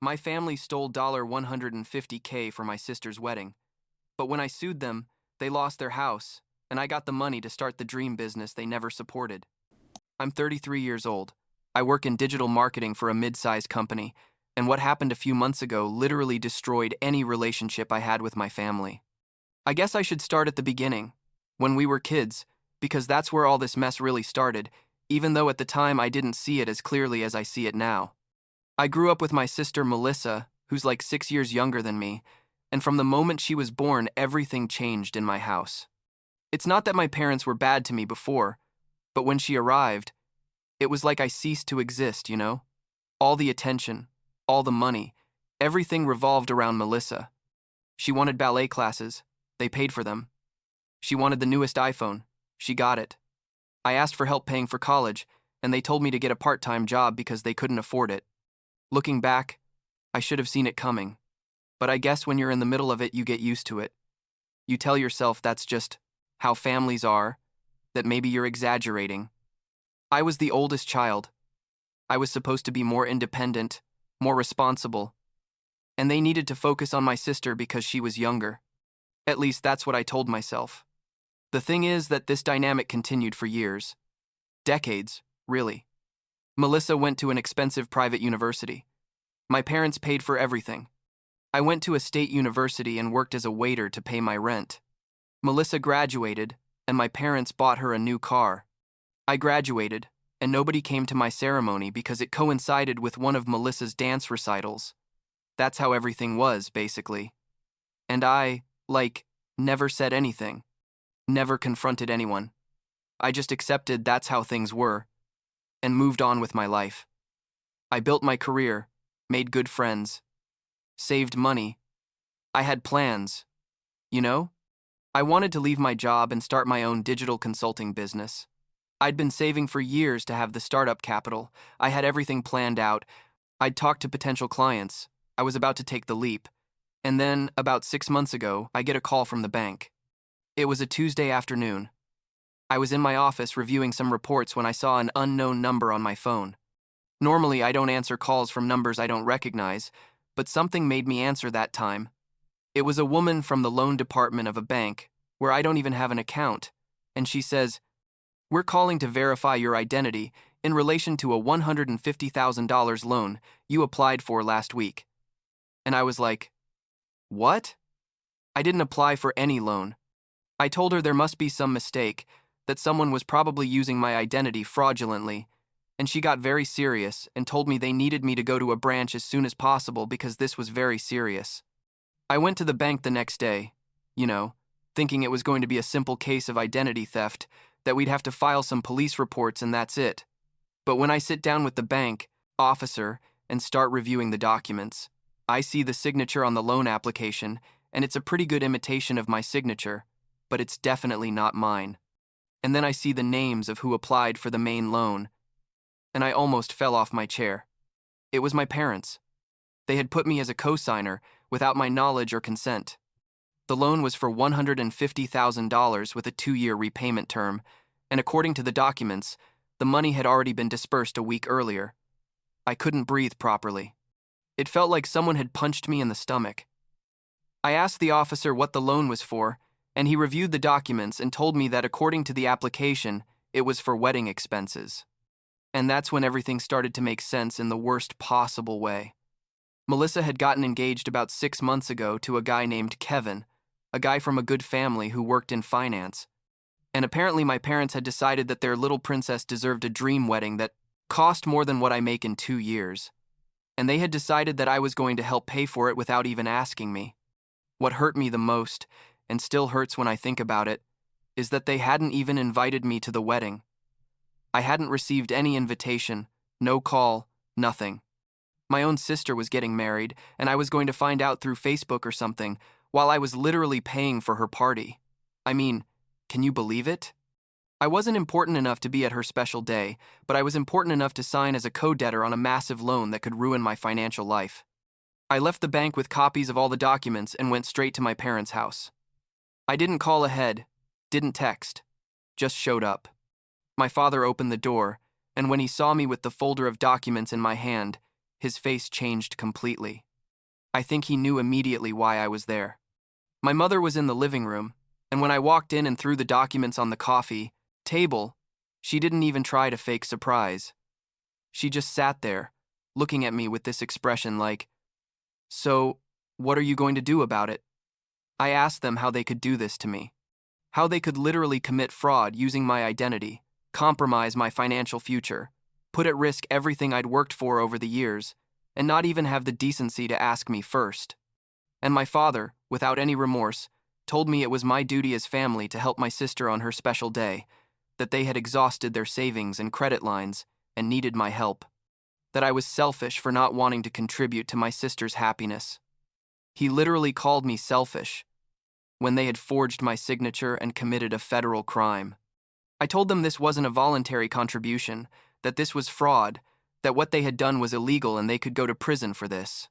My family stole $150K for my sister's wedding, but when I sued them, they lost their house, and I got the money to start the dream business they never supported. I'm 33 years old. I work in digital marketing for a mid-sized company, and what happened a few months ago literally destroyed any relationship I had with my family. I guess I should start at the beginning, when we were kids, because that's where all this mess really started, even though at the time I didn't see it as clearly as I see it now. I grew up with my sister Melissa, who's like 6 years younger than me, and from the moment she was born, everything changed in my house. It's not that my parents were bad to me before, but when she arrived, it was like I ceased to exist, you know? All the attention, all the money, everything revolved around Melissa. She wanted ballet classes. They paid for them. She wanted the newest iPhone. She got it. I asked for help paying for college, and they told me to get a part-time job because they couldn't afford it. Looking back, I should have seen it coming. But I guess when you're in the middle of it, you get used to it. You tell yourself that's just how families are, that maybe you're exaggerating. I was the oldest child. I was supposed to be more independent, more responsible, and they needed to focus on my sister because she was younger. At least that's what I told myself. The thing is that this dynamic continued for years. Decades, really. Melissa went to an expensive private university. My parents paid for everything. I went to a state university and worked as a waiter to pay my rent. Melissa graduated, and my parents bought her a new car. I graduated, and nobody came to my ceremony because it coincided with one of Melissa's dance recitals. That's how everything was, basically. And I, never said anything. Never confronted anyone. I just accepted that's how things were, and moved on with my life. I built my career, made good friends, saved money. I had plans, you know? I wanted to leave my job and start my own digital consulting business. I'd been saving for years to have the startup capital. I had everything planned out. I'd talked to potential clients. I was about to take the leap. And then, about 6 months ago, I get a call from the bank. It was a Tuesday afternoon. I was in my office reviewing some reports when I saw an unknown number on my phone. Normally, I don't answer calls from numbers I don't recognize, but something made me answer that time. It was a woman from the loan department of a bank, where I don't even have an account, and she says, "We're calling to verify your identity in relation to a $150,000 loan you applied for last week." And I was like, "What?" I didn't apply for any loan. I told her there must be some mistake, that someone was probably using my identity fraudulently, and she got very serious and told me they needed me to go to a branch as soon as possible because this was very serious. I went to the bank the next day, thinking it was going to be a simple case of identity theft, that we'd have to file some police reports and that's it. But when I sit down with the bank officer and start reviewing the documents, I see the signature on the loan application, and it's a pretty good imitation of my signature, but it's definitely not mine. And then I see the names of who applied for the main loan, and I almost fell off my chair. It was my parents. They had put me as a co-signer without my knowledge or consent. The loan was for $150,000 with a 2-year repayment term, and according to the documents, the money had already been dispersed a week earlier. I couldn't breathe properly. It felt like someone had punched me in the stomach. I asked the officer what the loan was for, and he reviewed the documents and told me that according to the application, it was for wedding expenses. And that's when everything started to make sense in the worst possible way. Melissa had gotten engaged about 6 months ago to a guy named Kevin, a guy from a good family who worked in finance. And apparently my parents had decided that their little princess deserved a dream wedding that cost more than what I make in 2 years. And they had decided that I was going to help pay for it without even asking me. What hurt me the most, and still hurts when I think about it, is that they hadn't even invited me to the wedding. I hadn't received any invitation, no call, nothing. My own sister was getting married, and I was going to find out through Facebook or something, while I was literally paying for her party. I mean, can you believe it? I wasn't important enough to be at her special day, but I was important enough to sign as a co-debtor on a massive loan that could ruin my financial life. I left the bank with copies of all the documents and went straight to my parents' house. I didn't call ahead, didn't text, just showed up. My father opened the door, and when he saw me with the folder of documents in my hand, his face changed completely. I think he knew immediately why I was there. My mother was in the living room, and when I walked in and threw the documents on the coffee table, she didn't even try to fake surprise. She just sat there, looking at me with this expression like, "So, what are you going to do about it?" I asked them how they could do this to me. How they could literally commit fraud using my identity, compromise my financial future, put at risk everything I'd worked for over the years, and not even have the decency to ask me first. And my father, without any remorse, told me it was my duty as family to help my sister on her special day, that they had exhausted their savings and credit lines and needed my help, that I was selfish for not wanting to contribute to my sister's happiness. He literally called me selfish when they had forged my signature and committed a federal crime. I told them this wasn't a voluntary contribution, that this was fraud, that what they had done was illegal and they could go to prison for this.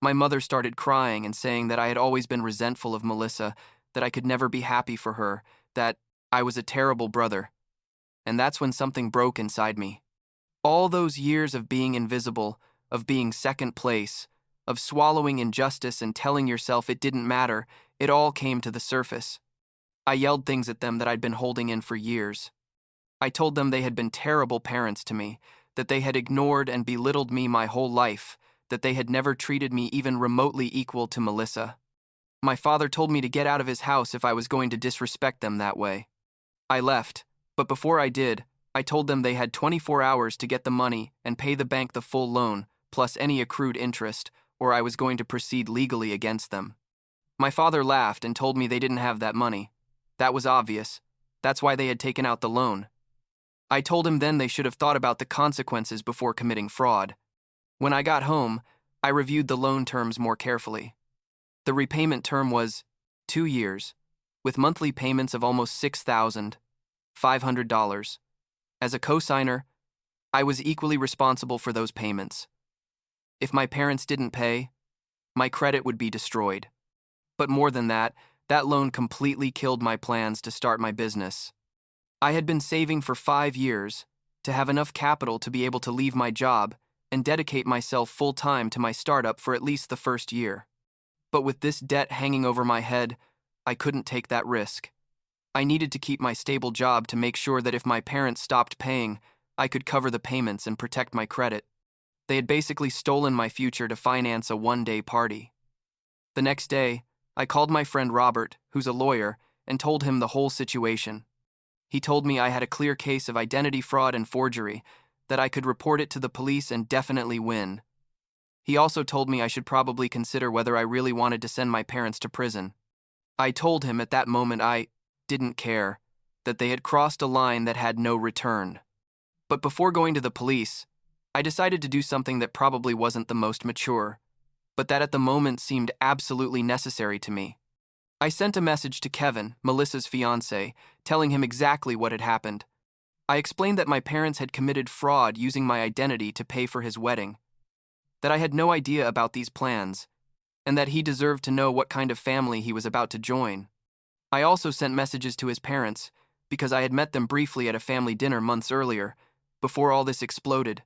My mother started crying and saying that I had always been resentful of Melissa, that I could never be happy for her, that I was a terrible brother. And that's when something broke inside me. All those years of being invisible, of being second place, of swallowing injustice and telling yourself it didn't matter, it all came to the surface. I yelled things at them that I'd been holding in for years. I told them they had been terrible parents to me, that they had ignored and belittled me my whole life, that they had never treated me even remotely equal to Melissa. My father told me to get out of his house if I was going to disrespect them that way. I left, but before I did, I told them they had 24 hours to get the money and pay the bank the full loan, plus any accrued interest, or I was going to proceed legally against them. My father laughed and told me they didn't have that money. That was obvious. That's why they had taken out the loan. I told him then they should have thought about the consequences before committing fraud. When I got home, I reviewed the loan terms more carefully. The repayment term was 2 years, with monthly payments of almost $6,500. As a cosigner, I was equally responsible for those payments. If my parents didn't pay, my credit would be destroyed. But more than that loan completely killed my plans to start my business. I had been saving for 5 years to have enough capital to be able to leave my job and dedicate myself full-time to my startup for at least the first year. But with this debt hanging over my head, I couldn't take that risk. I needed to keep my stable job to make sure that if my parents stopped paying, I could cover the payments and protect my credit. They had basically stolen my future to finance a one-day party. The next day, I called my friend Robert, who's a lawyer, and told him the whole situation. He told me I had a clear case of identity fraud and forgery, that I could report it to the police and definitely win. He also told me I should probably consider whether I really wanted to send my parents to prison. I told him at that moment I didn't care, that they had crossed a line that had no return. But before going to the police, I decided to do something that probably wasn't the most mature, but that at the moment seemed absolutely necessary to me. I sent a message to Kevin, Melissa's fiancé, telling him exactly what had happened. I explained that my parents had committed fraud using my identity to pay for his wedding, that I had no idea about these plans, and that he deserved to know what kind of family he was about to join. I also sent messages to his parents, because I had met them briefly at a family dinner months earlier, before all this exploded.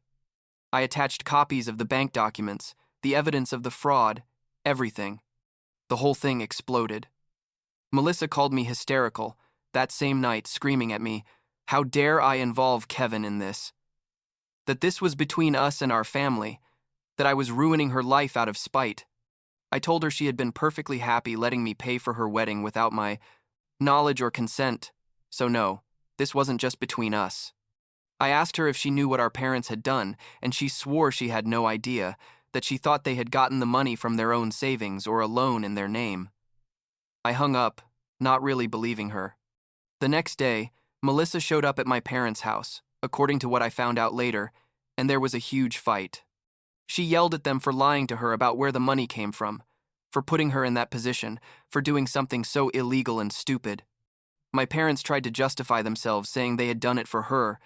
I attached copies of the bank documents, the evidence of the fraud, everything. The whole thing exploded. Melissa called me hysterical that same night, screaming at me, how dare I involve Kevin in this? That this was between us and our family, that I was ruining her life out of spite. I told her she had been perfectly happy letting me pay for her wedding without my knowledge or consent, so no, this wasn't just between us. I asked her if she knew what our parents had done, and she swore she had no idea, that she thought they had gotten the money from their own savings or a loan in their name. I hung up, not really believing her. The next day, Melissa showed up at my parents' house, according to what I found out later, and there was a huge fight. She yelled at them for lying to her about where the money came from, for putting her in that position, for doing something so illegal and stupid. My parents tried to justify themselves, saying they had done it for her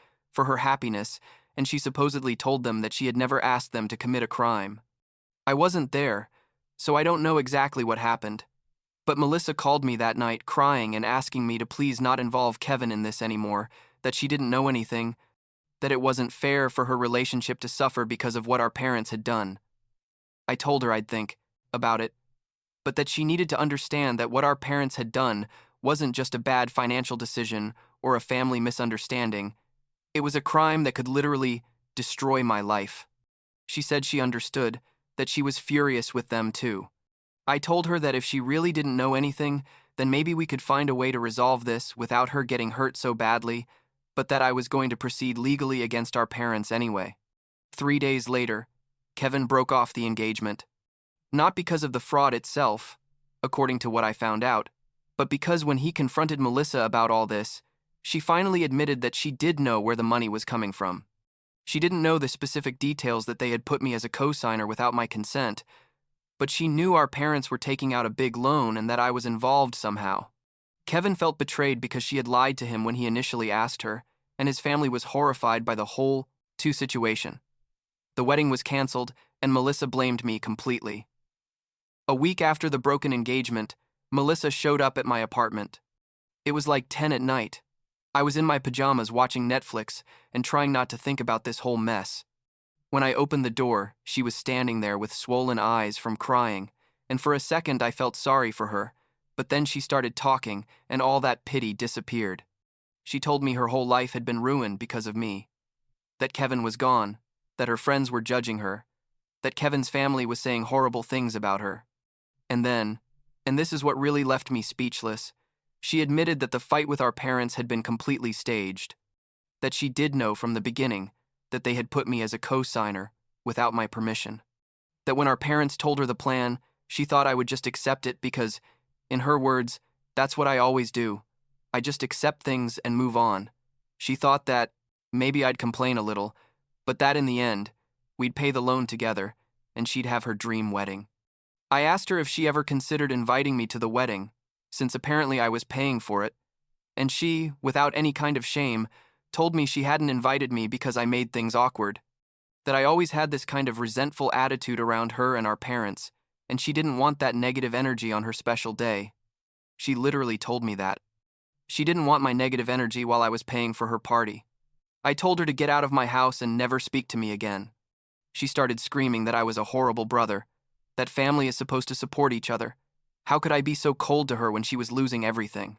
happiness, and she supposedly told them that she had never asked them to commit a crime. I wasn't there, so I don't know exactly what happened. But Melissa called me that night crying and asking me to please not involve Kevin in this anymore, that she didn't know anything, that it wasn't fair for her relationship to suffer because of what our parents had done. I told her I'd think about it, but that she needed to understand that what our parents had done wasn't just a bad financial decision or a family misunderstanding. It was a crime that could literally destroy my life. She said she understood, that she was furious with them too. I told her that if she really didn't know anything, then maybe we could find a way to resolve this without her getting hurt so badly, but that I was going to proceed legally against our parents anyway. 3 days later, Kevin broke off the engagement. Not because of the fraud itself, according to what I found out, but because when he confronted Melissa about all this, she finally admitted that she did know where the money was coming from. She didn't know the specific details that they had put me as a co-signer without my consent, but she knew our parents were taking out a big loan and that I was involved somehow. Kevin felt betrayed because she had lied to him when he initially asked her, and his family was horrified by the whole situation. The wedding was canceled, and Melissa blamed me completely. A week after the broken engagement, Melissa showed up at my apartment. It was like 10 at night. I was in my pajamas watching Netflix and trying not to think about this whole mess. When I opened the door, she was standing there with swollen eyes from crying, and for a second I felt sorry for her, but then she started talking and all that pity disappeared. She told me her whole life had been ruined because of me. That Kevin was gone, that her friends were judging her, that Kevin's family was saying horrible things about her. And then, and this is what really left me speechless, she admitted that the fight with our parents had been completely staged, that she did know from the beginning that they had put me as a co-signer without my permission, that when our parents told her the plan, she thought I would just accept it because, in her words, that's what I always do. I just accept things and move on. She thought that maybe I'd complain a little, but that in the end, we'd pay the loan together and she'd have her dream wedding. I asked her if she ever considered inviting me to the wedding, since apparently I was paying for it, and she, without any kind of shame, told me she hadn't invited me because I made things awkward, that I always had this kind of resentful attitude around her and our parents, and she didn't want that negative energy on her special day. She literally told me that. She didn't want my negative energy while I was paying for her party. I told her to get out of my house and never speak to me again. She started screaming that I was a horrible brother, that family is supposed to support each other. How could I be so cold to her when she was losing everything?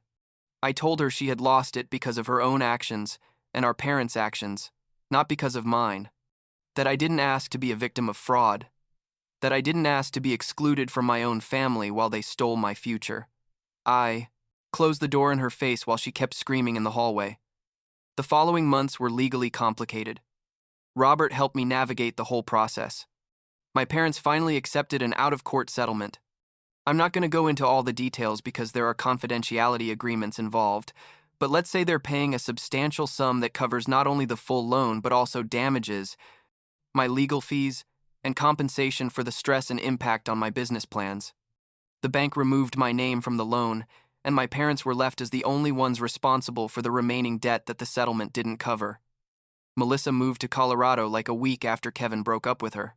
I told her she had lost it because of her own actions and our parents' actions, not because of mine. That I didn't ask to be a victim of fraud. That I didn't ask to be excluded from my own family while they stole my future. I closed the door in her face while she kept screaming in the hallway. The following months were legally complicated. Robert helped me navigate the whole process. My parents finally accepted an out-of-court settlement. I'm not going to go into all the details because there are confidentiality agreements involved, but let's say they're paying a substantial sum that covers not only the full loan but also damages, my legal fees, and compensation for the stress and impact on my business plans. The bank removed my name from the loan, and my parents were left as the only ones responsible for the remaining debt that the settlement didn't cover. Melissa moved to Colorado like a week after Kevin broke up with her.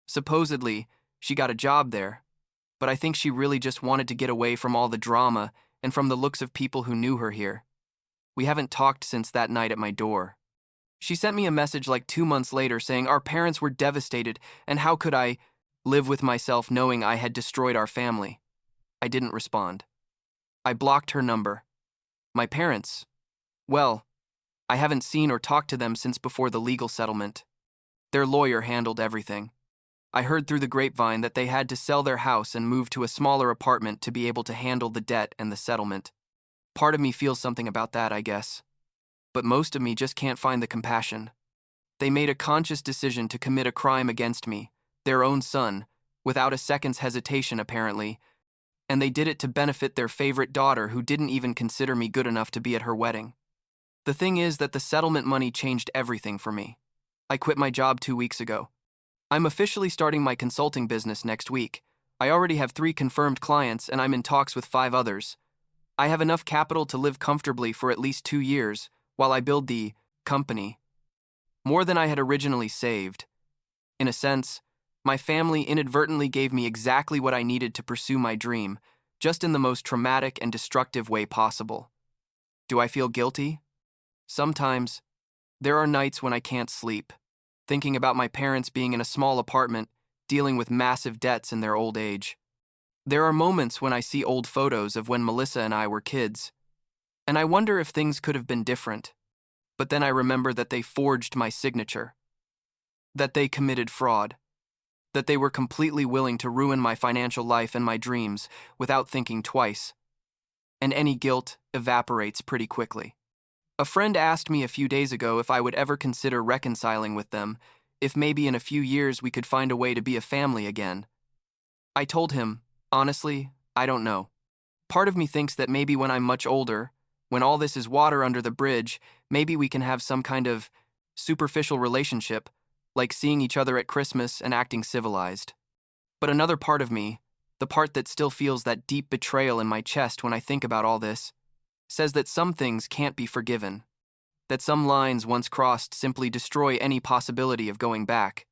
Supposedly, she got a job there, but I think she really just wanted to get away from all the drama and from the looks of people who knew her here. We haven't talked since that night at my door. She sent me a message like 2 months later saying our parents were devastated and how could I live with myself knowing I had destroyed our family. I didn't respond. I blocked her number. My parents, well, I haven't seen or talked to them since before the legal settlement. Their lawyer handled everything. I heard through the grapevine that they had to sell their house and move to a smaller apartment to be able to handle the debt and the settlement. Part of me feels something about that, I guess. But most of me just can't find the compassion. They made a conscious decision to commit a crime against me, their own son, without a second's hesitation apparently, and they did it to benefit their favorite daughter who didn't even consider me good enough to be at her wedding. The thing is that the settlement money changed everything for me. I quit my job 2 weeks ago. I'm officially starting my consulting business next week. I already have 3 confirmed clients and I'm in talks with 5 others. I have enough capital to live comfortably for at least 2 years while I build the company. More than I had originally saved. In a sense, my family inadvertently gave me exactly what I needed to pursue my dream, just in the most traumatic and destructive way possible. Do I feel guilty? Sometimes. There are nights when I can't sleep, thinking about my parents being in a small apartment, dealing with massive debts in their old age. There are moments when I see old photos of when Melissa and I were kids, and I wonder if things could have been different. But then I remember that they forged my signature, that they committed fraud, that they were completely willing to ruin my financial life and my dreams without thinking twice, and any guilt evaporates pretty quickly. A friend asked me a few days ago if I would ever consider reconciling with them, if maybe in a few years we could find a way to be a family again. I told him, honestly, I don't know. Part of me thinks that maybe when I'm much older, when all this is water under the bridge, maybe we can have some kind of superficial relationship, like seeing each other at Christmas and acting civilized. But another part of me, the part that still feels that deep betrayal in my chest when I think about all this, says that some things can't be forgiven, that some lines once crossed simply destroy any possibility of going back.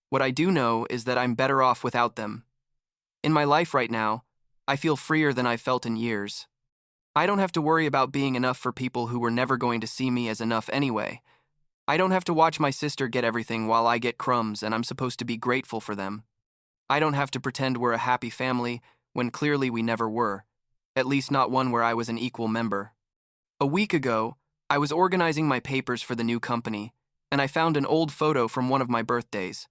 What I do know is that I'm better off without them. In my life right now, I feel freer than I've felt in years. I don't have to worry about being enough for people who were never going to see me as enough anyway. I don't have to watch my sister get everything while I get crumbs and I'm supposed to be grateful for them. I don't have to pretend we're a happy family when clearly we never were, at least not one where I was an equal member. A week ago, I was organizing my papers for the new company, and I found an old photo from one of my birthdays.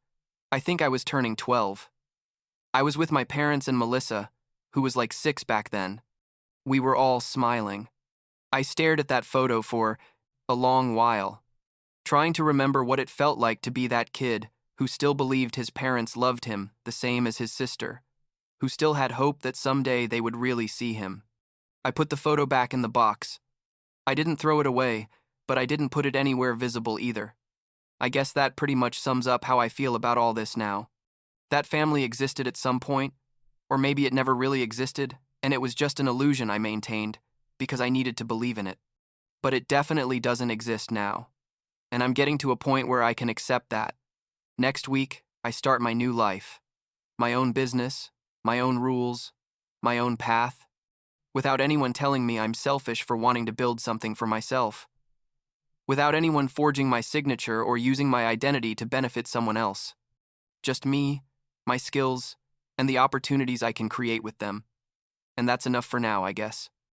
I think I was turning 12. I was with my parents and Melissa, who was like 6 back then. We were all smiling. I stared at that photo for a long while, trying to remember what it felt like to be that kid who still believed his parents loved him the same as his sister, who still had hope that someday they would really see him. I put the photo back in the box. I didn't throw it away, but I didn't put it anywhere visible either. I guess that pretty much sums up how I feel about all this now. That family existed at some point, or maybe it never really existed, and it was just an illusion I maintained because I needed to believe in it. But it definitely doesn't exist now, and I'm getting to a point where I can accept that. Next week, I start my new life. My own business, my own rules, my own path, without anyone telling me I'm selfish for wanting to build something for myself. Without anyone forging my signature or using my identity to benefit someone else. Just me, my skills, and the opportunities I can create with them. And that's enough for now, I guess.